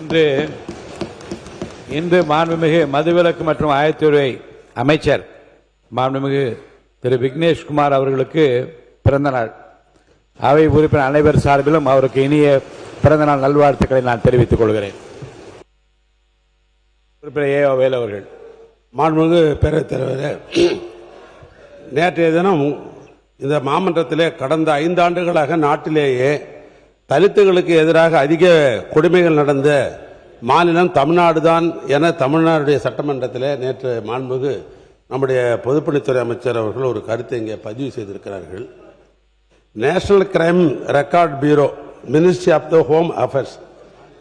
இன்று மாண்புமிகு மதுவிலக்கு மற்றும் ஆயத்தீர்வை அமைச்சர் மாண்புமிகு திரு விக்னேஷ்குமார் அவர்களுக்கு பிறந்த நாள். அவை உறுப்பினர் அனைவர் சார்பிலும் அவருக்கு இனிய பிறந்தநாள் நல்வாழ்த்துக்களை நான் தெரிவித்துக் கொள்கிறேன். உறுப்பினர் ஏ வேலு அவர்கள். மாண்புமிகு பேரவைத் தலைவரே, நேற்றைய தினம் இந்த மாமன்றத்திலே கடந்த 5 ஆண்டுகளாக நாட்டிலேயே தலித்துகளுக்கு எதிராக அதிக கொடுமைகள் நடந்த மாநிலம் தமிழ்நாடு தான் என தமிழ்நாடுடைய சட்டமன்றத்தில் நேற்று மாண்புமிகு நம்முடைய பொதுப்பணித்துறை அமைச்சர் அவர்கள் ஒரு கருத்தை இங்கே பதிவு செய்திருக்கிறார்கள். National crime record bureau, ministry of the home affairs,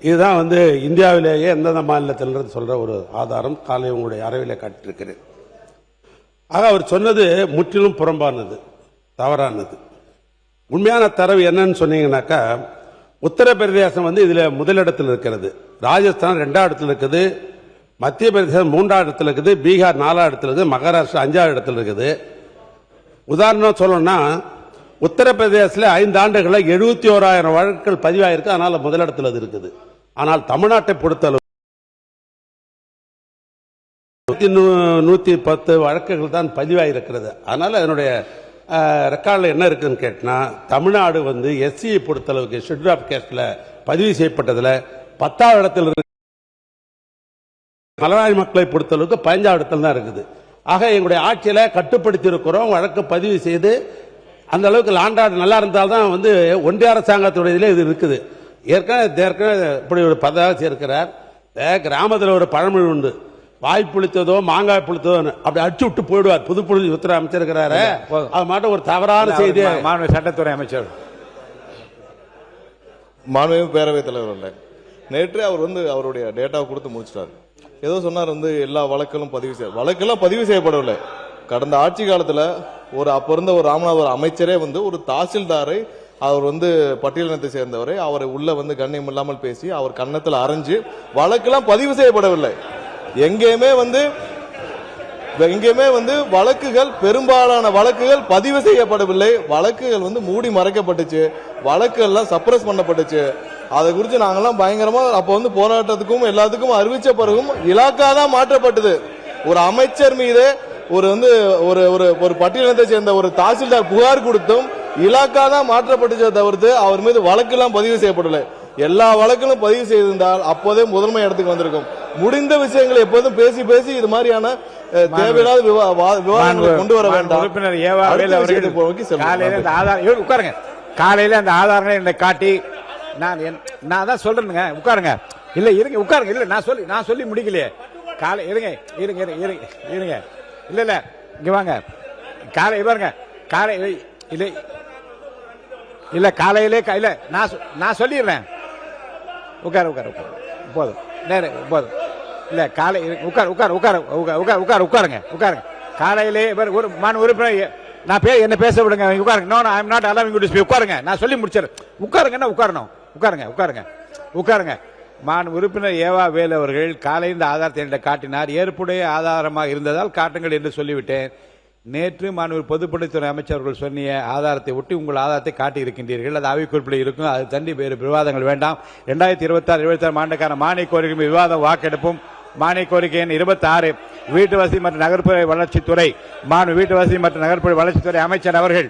இதுதான் இந்தியாவிலேயே எந்தெந்த மாநிலத்தில் சொல்ற ஒரு ஆதாரம். காலை உங்களுடைய அறையிலே காட்டியிருக்கிறேன். ஆக அவர் சொன்னது முற்றிலும் புறம்பானது, தவறானது. உண்மையான தரவு என்னன்னு சொன்னீங்கன்னாக்கா, உத்தரப்பிரதேசம் இதுல முதலிடத்தில் இருக்கிறது, ராஜஸ்தான் 2ஆம் இடத்தில் இருக்குது, மத்திய பிரதேசம் 3ஆம் இடத்தில் இருக்குது, பீகார் 4ஆம் இடத்தில் இருக்குது, மகாராஷ்டிரா 5ஆம் இடத்தில் இருக்குது. உதாரணம் சொல்லணும்னா, உத்தரப்பிரதேசத்தில் 5 ஆண்டுகளில் 71,000 வழக்குகள் பதிவாயிருக்கு, அதனால முதலிடத்தில் அது இருக்குது. ஆனால் தமிழ்நாட்டை பொறுத்தளவு 110 வழக்குகள் தான் பதிவாயிருக்கிறது. அதனால அதனுடைய ரெக்கார்டில் என்ன இருக்குன்னு கேட்டா, தமிழ்நாடு எஸ்சியை பொறுத்தளவுக்கு ஷெட்யூல் ஆஃப் கேஸ்ட்ல பதிவு செய்யப்பட்டதுல 10ஆம் இடத்தில் இருக்கு. மலைவாழ் மக்களை பொறுத்தளவுக்கு 15ஆம் இடத்தில் தான் இருக்குது. ஆக எங்களுடைய ஆட்சியில கட்டுப்படுத்தி இருக்கிறோம். வழக்கு பதிவு செய்து அந்த அளவுக்கு லாண்டாடு நல்லா இருந்தால்தான் ஒன்றிய அரசாங்கத்துடைய இது இருக்குது. ஏற்கனவே இப்படி ஒரு பதவி இருக்கிறார். கிராமத்தில் ஒரு பழமொழி உண்டு, வாய் புளித்ததோ மாங்காய் புளித்ததோ அப்படி அடிச்சு விட்டு போயிடுவார். புதுத்துறை அமைச்சர் இருக்கிறாரு, அது மட்டும் ஒரு தவறான செய்தி. மாண்பு சட்டத்துறை அமைச்சர். மாண்புமிகு பேரவைத் தலைவர் நேற்று அவர் அவருடைய டேட்டாவை கொடுத்து முடிச்சிட்டார். ஏதோ சொன்னார் எல்லா வழக்குகளும் வழக்கெல்லாம் பதிவு செய்யப்படவில்லை. கடந்த ஆட்சி காலத்துல அப்ப இருந்த ஒரு ராமநாதபுரம் அமைச்சரே ஒரு தாசில்தாரை, அவர் பட்டியலினத்தை சேர்ந்தவரை, அவரை உள்ள கண்ணியம் இல்லாமல் பேசி அவர் கன்னத்தில் அரைஞ்சு வழக்கெல்லாம் பதிவு செய்யப்படவில்லை. எங்கேயுமே வழக்குகள், பெரும்பாலான வழக்குகள் பதிவு செய்யப்படவில்லை. வழக்குகள் மூடி மறைக்கப்பட்டுச்சு, வழக்குகள்லாம் சப்ரஸ் பண்ணப்பட்டுச்சு. அதை குறித்து நாங்கெல்லாம் பயங்கரமா அப்ப போராட்டத்துக்கும் எல்லாத்துக்கும் அறிவிச்ச பிறகும் இலாக்கா தான் மாற்றப்பட்டது. ஒரு அமைச்சர் மீது ஒரு பட்டியலினத்தை சேர்ந்த ஒரு தாசில்தார் புகார் கொடுத்தும் இலாக்கா தான் மாற்றப்பட்டுச்சே தவிர்த்து அவர் மீது வழக்கெல்லாம் பதிவு செய்யப்படவில்லை. எல்லா வழக்கிலும் பதிவு செய்திருந்தால் அப்போதே முதன்மை இடத்துக்கு வந்திருக்கும். முடிந்த விஷயங்களை எப்போதும் பேசி பேசி இது மாதிரியான தேவையில்லாத விவாதங்களை கொண்டு வர வேண்டாம். உறுப்பினர் உட்காருங்க. காலையில அந்த ஆதாரங்களை காட்டி நான் தான் சொல்றேனுங்க. உட்காருங்க. இல்ல இருங்க, உட்காருங்க. இல்ல நான் சொல்லி முடிக்கலையே. காலை இருங்க இருங்க இருங்க. இல்ல இல்ல இங்க வாங்க. காலை பாருங்க. காலை இல்ல இல்ல காலையிலே இல்ல நான் சொல்லிடுறேன். உட்காரு போதும் போதும். இல்ல காலை உட்காருங்க. காலையிலே ஒரு உறுப்பினர் என்ன பேச விடுங்க. உட்காருங்க. No I am not allowing you to speak. உட்காருங்க. நான் சொல்லி முடிச்சிடுறேன். உட்காருங்கன்னா உட்காரணும். உட்காருங்க. உறுப்பினர் ஏவா வேலு அவர்கள் காலை இந்த ஆதாரத்தை காட்டினார். ஏற்புடைய ஆதாரமாக இருந்ததால் காட்டுங்கள் என்று சொல்லிவிட்டேன். நேற்று பொதுப்பணித்துறை அமைச்சர்கள் சொன்னிய ஆதாரத்தை ஒட்டி உங்கள் ஆதாரத்தை காட்டி இருக்கின்றீர்கள். அது அவைக்குறிப்பில் இருக்கும். அது தண்டி வேறு விவாதங்கள் வேண்டாம். 2026-27 ஆண்டுக்கான மானிய கோரிக்கை விவாதம் வாக்கெடுப்பும் மானிய கோரிக்கை எண் 26 வீட்டு வசதி மற்றும் நகர்ப்புற வளர்ச்சித்துறை வீட்டு வசதி மற்றும் நகர்ப்புற வளர்ச்சித்துறை அமைச்சர் அவர்கள்